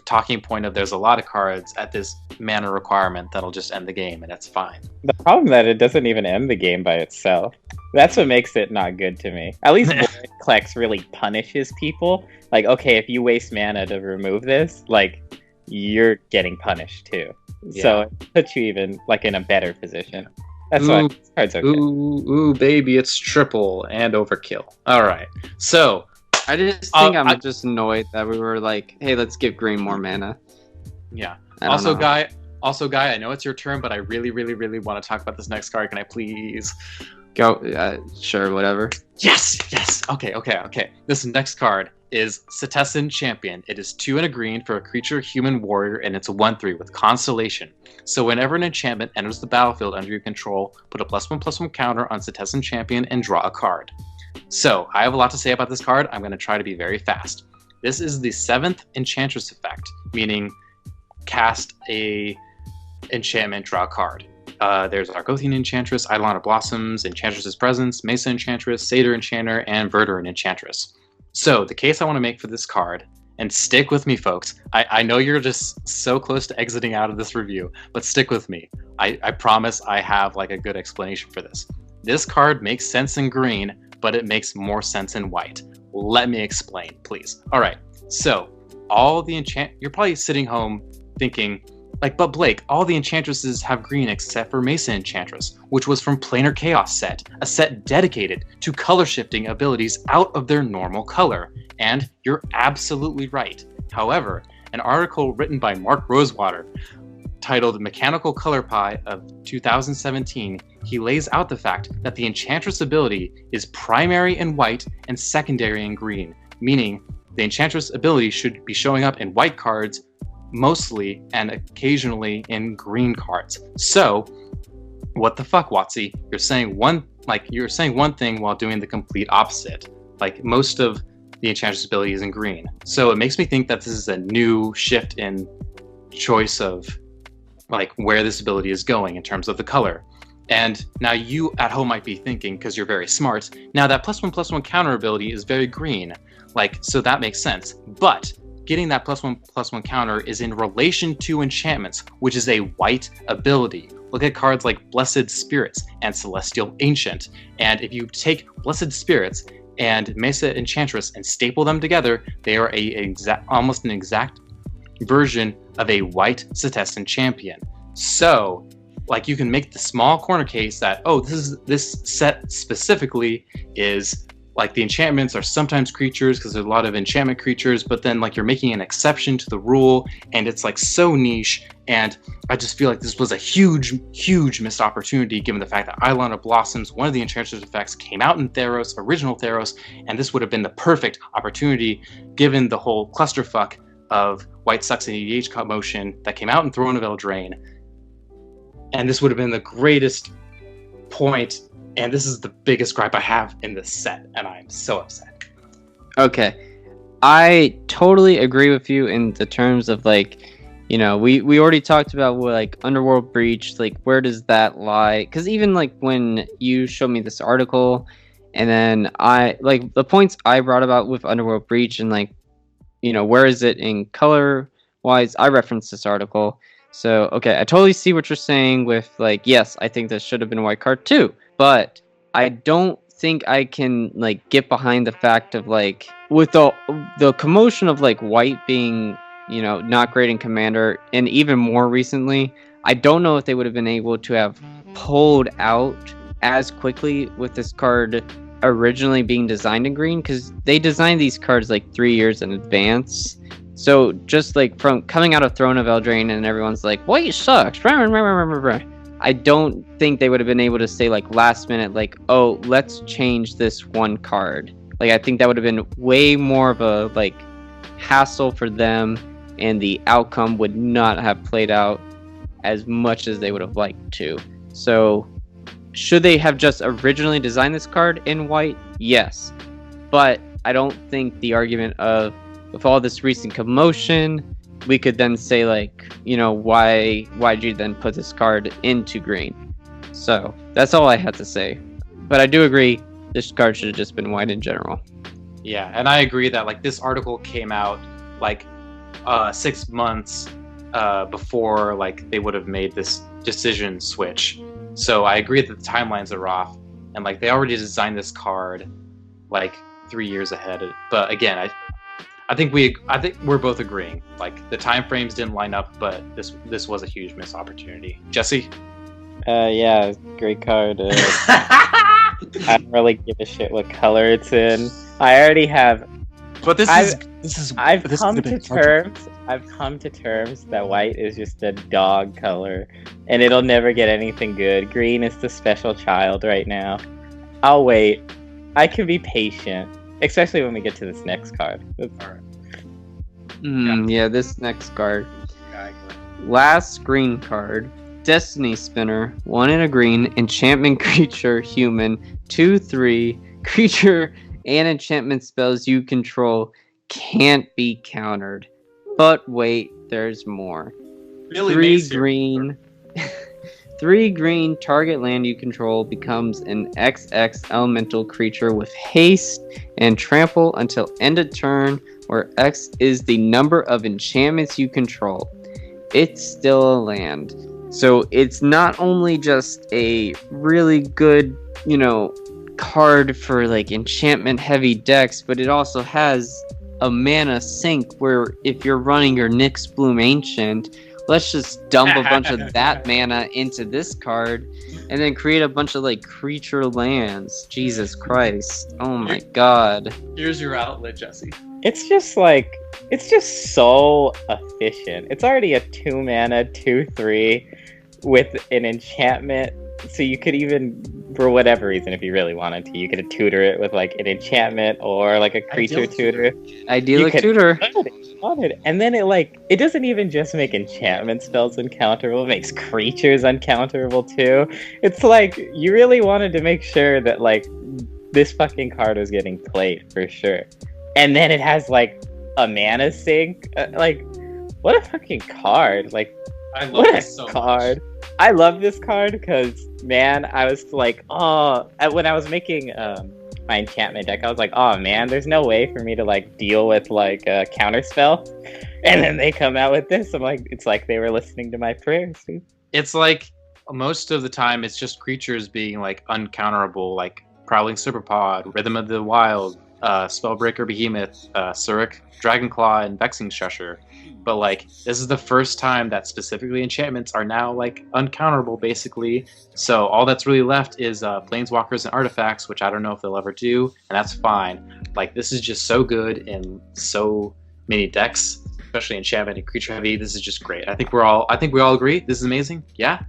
talking point of there's a lot of cards at this mana requirement that'll just end the game, and it's fine. The problem that it doesn't even end the game by itself. That's what makes it not good to me. At least Vorinclex really punishes people. Like, okay, if you waste mana to remove this, like, you're getting punished too. Yeah. So it puts you even like in a better position. That's why this card's okay. Ooh, baby, it's triple and overkill. All right, so I just think I'm just annoyed that we were like, hey, let's give green more mana. Yeah. Also, Guy, I know it's your turn, but I really, really, really want to talk about this next card. Can I please go? Sure, whatever. Yes. Okay. This next card is Cetizen Champion. It is 2 and a green for a creature human warrior, and it's a 1/3 with Constellation. So whenever an enchantment enters the battlefield under your control, put a +1/+1 counter on Cetizen Champion and draw a card. So I have a lot to say about this card. I'm going to try to be very fast. This is the 7th Enchantress effect, meaning cast a enchantment, draw a card. There's Argothian Enchantress, Eidolon of Blossoms, Enchantress's Presence, Mesa Enchantress, Satyr Enchanter, and Verduran Enchantress. So the case I want to make for this card, and stick with me, folks. I know you're just so close to exiting out of this review, but stick with me. I promise I have like a good explanation for this. This card makes sense in green, but it makes more sense in white. Let me explain, please. All right, so all the you're probably sitting home thinking, like, but Blake, all the enchantresses have green except for Mesa Enchantress, which was from Planar Chaos set, a set dedicated to color shifting abilities out of their normal color. And you're absolutely right. However, an article written by Mark Rosewater titled Mechanical Color Pie of 2017, he lays out the fact that the Enchantress ability is primary in white and secondary in green, meaning the Enchantress ability should be showing up in white cards mostly and occasionally in green cards. So, what the fuck, Watsy? You're saying one thing while doing the complete opposite. Like, most of the Enchantress ability is in green. So it makes me think that this is a new shift in choice of like where this ability is going in terms of the color. And now you at home might be thinking, because you're very smart, now that +1/+1 counter ability is very green. Like, so that makes sense. But getting that +1/+1 counter is in relation to enchantments, which is a white ability. Look at cards like Blessed Spirits and Celestial Ancient. And if you take Blessed Spirits and Mesa Enchantress and staple them together, they are almost an exact version of a white Setessan champion. So, like, you can make the small corner case that, oh, this set specifically is like the enchantments are sometimes creatures because there's a lot of enchantment creatures, but then like you're making an exception to the rule, and it's like so niche. And I just feel like this was a huge missed opportunity given the fact that Eidolon of Blossoms, one of the Enchantress effects, came out in Theros, original Theros, and this would have been the perfect opportunity given the whole clusterfuck of White Sucks and EDH commotion that came out in Throne of Eldraine. And this would have been the greatest point, and this is the biggest gripe I have in this set, and I'm so upset. Okay. I totally agree with you in the terms of, like, you know, we already talked about what, like, Underworld Breach, like, where does that lie? Because even, like, when you showed me this article, and then I, like, the points I brought about with Underworld Breach and, like, you know, where is it in color-wise, I referenced this article. So, okay, I totally see what you're saying with, like, yes, I think this should have been a white card too. But I don't think I can, like, get behind the fact of, like, with the commotion of, like, white being, you know, not great in Commander, and even more recently, I don't know if they would have been able to have pulled out as quickly with this card originally being designed in green, because they designed these cards, like, 3 years in advance. So, just, like, from coming out of Throne of Eldraine and everyone's like, white sucks, I don't think they would have been able to say, like, last minute, like, oh, let's change this one card. Like, I think that would have been way more of a, like, hassle for them, and the outcome would not have played out as much as they would have liked to. So, should they have just originally designed this card in white? Yes. But I don't think the argument of, with all this recent commotion, we could then say, like, you know, why'd you then put this card into green? So that's all I had to say. But I do agree this card should have just been white in general. Yeah, and I agree that, like, this article came out like 6 months before, like, they would have made this decision switch. So I agree that the timelines are off, and, like, they already designed this card like 3 years ahead. But again, I think we're both agreeing. Like, the time frames didn't line up, but this was a huge missed opportunity. Jesse? Yeah, great card. I don't really give a shit what color it's in. I already have. But I've come to terms that white is just a dog color, and it'll never get anything good. Green is the special child right now. I'll wait. I can be patient. Especially when we get to this next card. Yeah, this next card. Last green card. Destiny Spinner. 1 in a green. Enchantment creature. Human. 2/3. Creature and enchantment spells you control can't be countered. But wait, there's more. Really 3 green. 3 green, target land you control becomes an XX elemental creature with haste and trample until end of turn, where X is the number of enchantments you control. It's still a land. So it's not only just a really good, card for like enchantment heavy decks, but it also has a mana sink where if you're running your Nyx Bloom Ancient, let's just dump a bunch of that mana into this card and then create a bunch of like creature lands. Jesus Christ. Oh my god. Here's your outlet, Jesse. It's just so efficient. It's already a 2 mana, 2/3 with an enchantment. So you could even, for whatever reason, if you really wanted to, you could tutor it with like an enchantment or like a creature tutor. Idyllic tutor. And then it doesn't even just make enchantment spells uncounterable, it makes creatures uncounterable too. It's like, you really wanted to make sure that like this fucking card was getting played for sure. And then it has like a mana sink. What a fucking card. Like, I love this so much. I love this card because, man, I was like, when I was making my enchantment deck, I was like, oh man, there's no way for me to like deal with like a counterspell. And then they come out with this. I'm like, it's like they were listening to my prayers, dude. It's like most of the time it's just creatures being like uncounterable, like Prowling Superpod, Rhythm of the Wild, Spellbreaker Behemoth, Surik, Dragonclaw, and Vexing Shusher. But like, this is the first time that specifically enchantments are now like uncounterable, basically. So all that's really left is planeswalkers and artifacts, which I don't know if they'll ever do, and that's fine. Like, this is just so good in so many decks, especially enchantment and creature heavy. This is just great. I think we all agree. This is amazing. Yeah,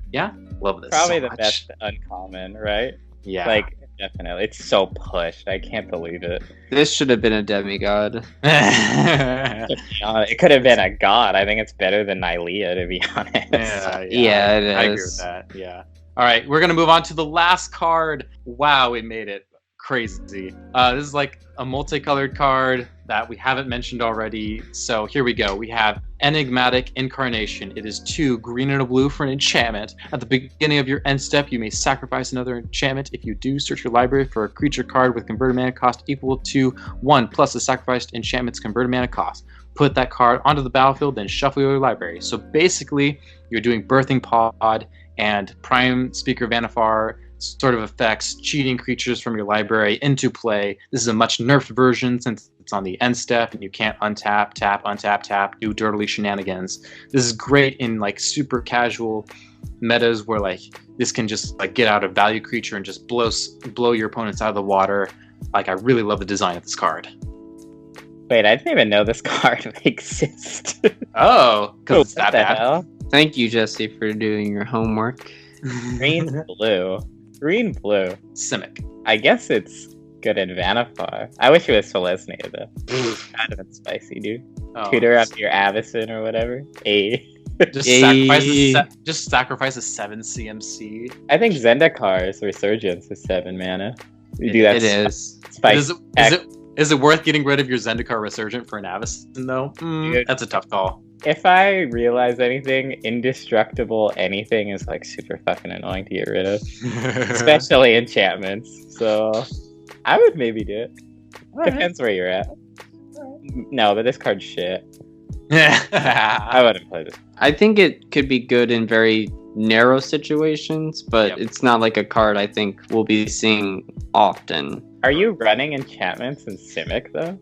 love this. Probably so the much. best uncommon, right? Yeah. Like, definitely. It's so pushed. I can't believe it. This should have been a demigod. It could have been a god. I think it's better than Nylea, to be honest. Yeah, it is. I agree with that. Yeah. All right, we're gonna move on to the last card. Wow, we made it. Crazy. This is like a multicolored card that we haven't mentioned already. So here we go. We have Enigmatic Incarnation. It is 2 green and a blue for an enchantment. At the beginning of your end step, you may sacrifice another enchantment. If you do, search your library for a creature card with converted mana cost equal to 1 plus the sacrificed enchantment's converted mana cost. Put that card onto the battlefield, then shuffle your library. So basically, you're doing Birthing Pod and Prime Speaker Vanifar sort of effects, cheating creatures from your library into play. This is a much nerfed version since it's on the end step and you can't untap, tap, do dirtily shenanigans. This is great in like super casual metas where like this can just like get out a value creature and just blow your opponents out of the water. Like, I really love the design of this card. Wait, I didn't even know this card existed. Oh, because it's that bad. Hell? Thank you, Jesse, for doing your homework. Green blue. Simic. I guess it's good in Vanifar. I wish it was Selesnya though. Kind of spicy, dude. Oh, Tutor up your Avacyn or whatever. Just sacrifice a 7 CMC. I think Zendakar's Resurgence is 7 mana. You do that. It is. Spicy. Is it worth getting rid of your Zendikar Resurgent for an Avacyn though? That's a tough call. If I realize anything, indestructible anything is like super fucking annoying to get rid of. Especially enchantments. So I would maybe do it. Depends where you're at. No, but this card's shit. I wouldn't play this. I think it could be good in very narrow situations, but it's not like a card I think we'll be seeing often. Are you running enchantments in Simic though?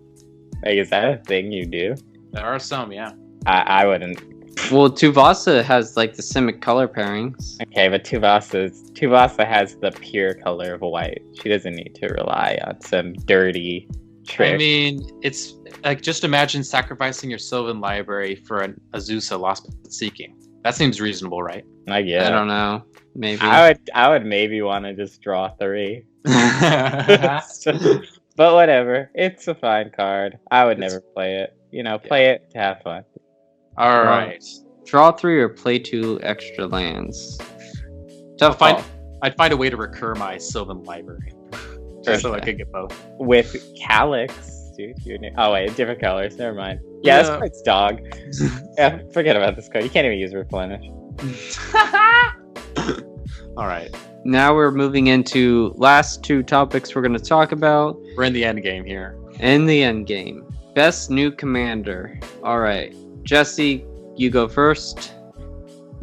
Like, is that a thing you do? There are some, yeah. I wouldn't. Well, Tuvasa has like the Simic color pairings. Okay, but Tuvasa has the pure color of white. She doesn't need to rely on some dirty trick. I mean, it's like, just imagine sacrificing your Sylvan library for an Azusa Lost but Seeking. That seems reasonable, right? I guess. I don't know. Maybe. I would maybe want to just draw 3. But whatever. It's a fine card. I would never play it. Play it to have fun. All right. Draw 3 or play 2 extra lands. Tough call. I'd find a way to recur my Sylvan library. Just so I could get both. With Calyx, dude. Oh wait, different colors. Never mind. Yeah, this card's dog. Yeah, forget about this card. You can't even use Replenish. All right. Now we're moving into last two topics we're going to talk about. We're in the end game here. In the end game. Best new commander. All right. Jesse, you go first.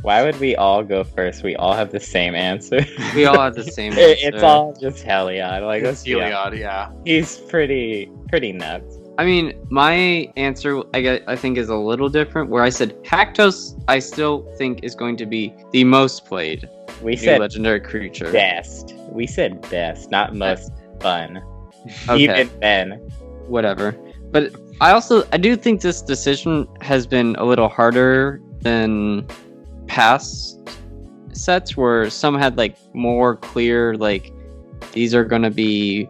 Why would we all go first? We all have the same answer. We all have the same answer. It's all just Heliod. Like, It's Heliod, yeah. He's pretty nuts. I mean, my answer, I think, is a little different. Where I said Haktos, I still think is going to be the most played We new said legendary creature. best. We said best, not most fun. Okay. Even then. Whatever. But I do think this decision has been a little harder than past sets where some had like more clear, like, these are going to be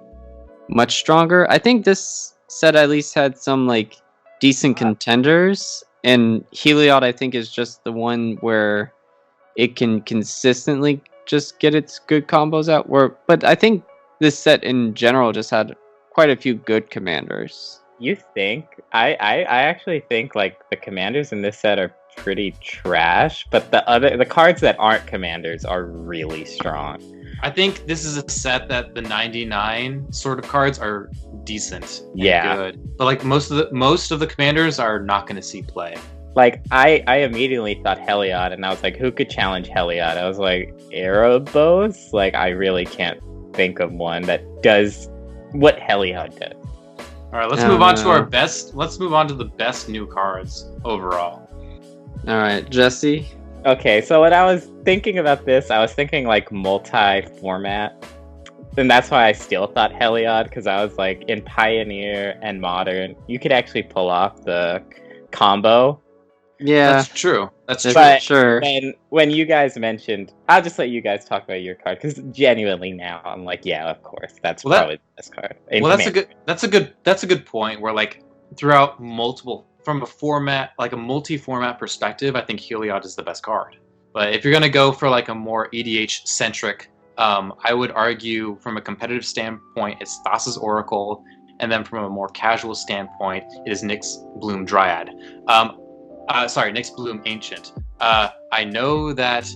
much stronger. I think this set at least had some like decent contenders, and Heliod I think is just the one where it can consistently just get its good combos out. But I think this set in general just had quite a few good commanders. You think? I actually think like the commanders in this set are pretty trash, but the cards that aren't commanders are really strong. I think this is a set that the 99 sort of cards are decent and good. But like most of the commanders are not going to see play. Like I immediately thought Heliod, and I was like, who could challenge Heliod? I was like, Erebos? Like I really can't think of one that does what Heliod does. All right, let's move on to our best. Let's move on to the best new cards overall. All right, Jesse. Okay, so when I was thinking about this, I was thinking like multi-format. And that's why I still thought Heliod, because I was like, in Pioneer and Modern, you could actually pull off the combo. Yeah, That's true. That's true. But sure. when you guys mentioned, I'll just let you guys talk about your card, because genuinely now I'm like, yeah, of course, that's probably the best card. Well, that's a good point. Where like throughout from a format, like a multi-format perspective, I think Heliod is the best card. But if you're gonna go for like a more EDH centric, I would argue from a competitive standpoint, it's Thassa's Oracle, and then from a more casual standpoint, it is NYX Bloom Dryad. NYX Bloom Ancient. I know that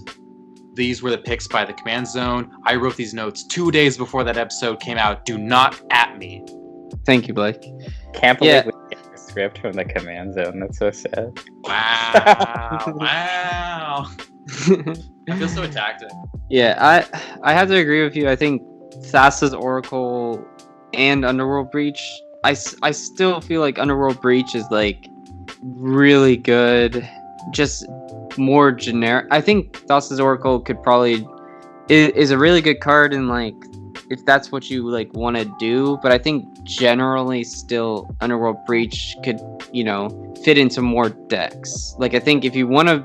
these were the picks by the Command Zone. I wrote these notes 2 days before that episode came out. Do not at me. Thank you, Blake. Can't believe we get the script from the Command Zone. That's so sad. Wow. Wow. I feel so attacked. Yeah, I have to agree with you. I think Thassa's Oracle and Underworld Breach, I still feel like Underworld Breach is like really good, just more generic. I think Thassa's Oracle could probably is a really good card, and like if that's what you like want to do, but I think generally still Underworld Breach could, fit into more decks. Like I think if you want to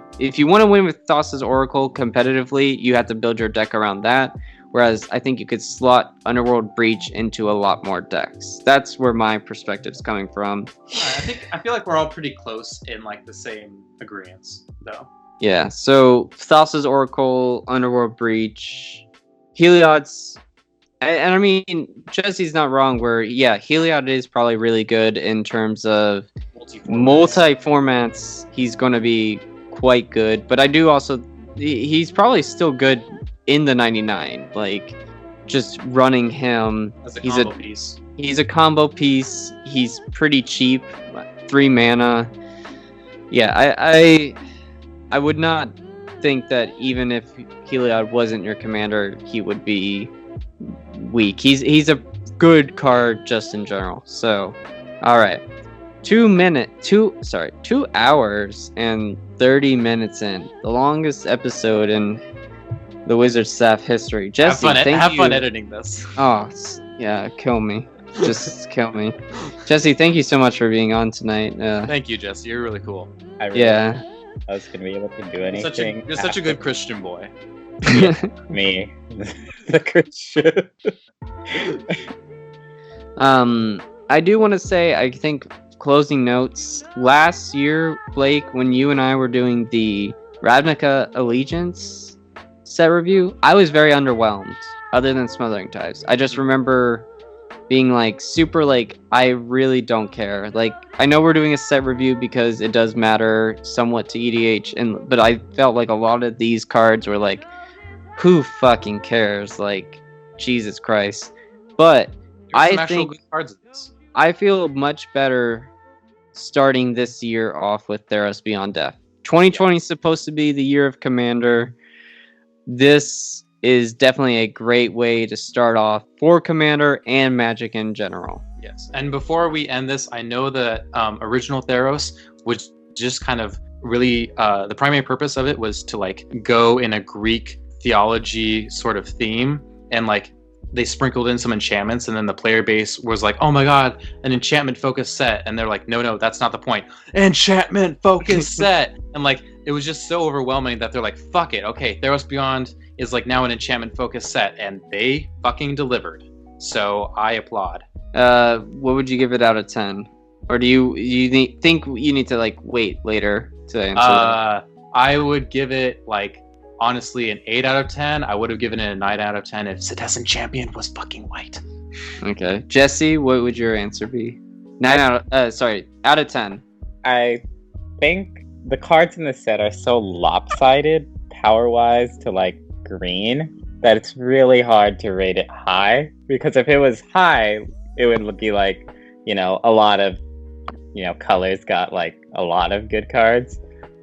win with Thassa's Oracle competitively, you have to build your deck around that. Whereas I think you could slot Underworld Breach into a lot more decks. That's where my perspective's coming from. I feel like we're all pretty close in like the same agreements, though. Yeah. So Thassa's Oracle, Underworld Breach, Heliod's. And I mean, Jesse's not wrong where, Heliod is probably really good in terms of multi-formats. He's going to be quite good. But I do also, he's probably still good in the 99. Like, just running him. As a combo piece. He's a combo piece. He's pretty cheap. 3 mana. Yeah, I would not think that even if Heliod wasn't your commander, he would be weak. He's a good card just in general. So, all right, 2 hours and 30 minutes in, the longest episode in the Wizard staff history. Jesse, have fun editing this. Oh yeah, kill me. Just kill me. Jesse, thank you so much for being on tonight. Thank you, Jesse. You're really cool. I was gonna be able to do anything. You're such a good Christian boy. Me, the Christian. I do want to say, I think closing notes. Last year, Blake, when you and I were doing the Ravnica Allegiance set review, I was very underwhelmed. Other than Smothering Tides, I just remember being like super like, I really don't care. Like, I know we're doing a set review because it does matter somewhat to EDH, but I felt like a lot of these cards were like, who fucking cares? Like, Jesus Christ. But There's some I actual think good cards in this. I feel much better starting this year off with Theros Beyond Death. 2020 is supposed to be the year of Commander. This is definitely a great way to start off for Commander and Magic in general. Yes. And before we end this, I know that original Theros was just kind of really the primary purpose of it was to like go in a Greek theology sort of theme, and like they sprinkled in some enchantments, and then the player base was like, oh my god, an enchantment focused set, and they're like, no, that's not the point, enchantment focused set. And like it was just so overwhelming that they're like, fuck it, okay, Theros Beyond is like now an enchantment focused set, and they fucking delivered. So I applaud. What would you give it out of 10? Or do you think you need to like wait later to answer that? I would give it like honestly an 8 out of 10. I would have given it a 9 out of 10 if Citizen Champion was fucking white. Okay. Jesse, what would your answer be? Out of 10. I think the cards in the set are so lopsided power-wise to like green that it's really hard to rate it high. Because if it was high, it would be like, you know, a lot of, you know, colors got like a lot of good cards.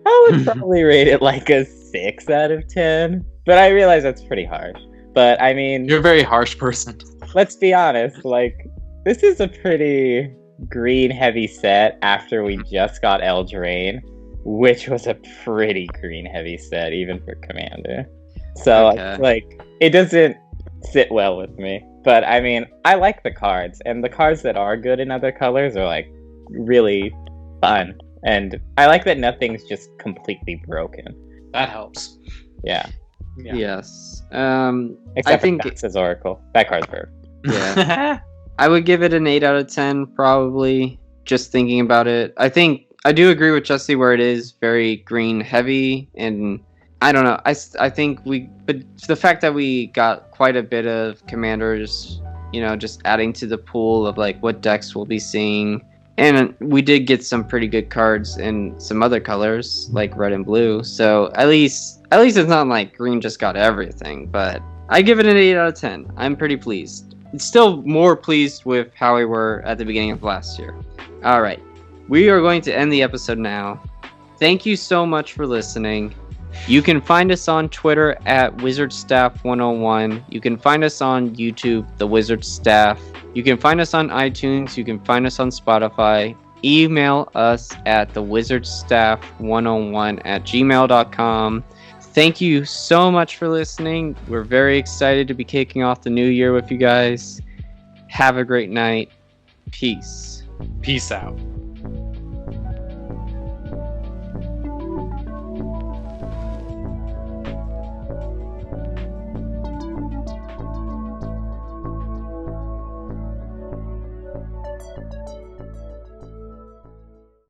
I would probably rate it like a 6 out of 10. But I realize that's pretty harsh. But I mean, you're a very harsh person. Let's be honest, like, this is a pretty green heavy set after we just got Eldraine, which was a pretty green heavy set, even for Commander. So, like, it doesn't sit well with me. But, I mean, I like the cards, and the cards that are good in other colors are, like, really fun. And I like that nothing's just completely broken. That helps. Yeah. Yes. Except I think for Thassa's Oracle. That card's perfect. Yeah. I would give it an 8 out of 10, probably, just thinking about it. I think I do agree with Jesse where it is very green heavy, and I don't know. I think but the fact that we got quite a bit of commanders, you know, just adding to the pool of like what decks we'll be seeing. And we did get some pretty good cards in some other colors, like red and blue. So at least it's not like green just got everything, but I give it an 8 out of 10. I'm pretty pleased. It's still more pleased with how we were at the beginning of last year. All right. We are going to end the episode now. Thank you so much for listening. You can find us on Twitter at WizardStaff101. You can find us on YouTube, The Wizard Staff. You can find us on iTunes. You can find us on Spotify. Email us at thewizardstaff101@gmail.com. Thank you so much for listening. We're very excited to be kicking off the new year with you guys. Have a great night. Peace. Peace out.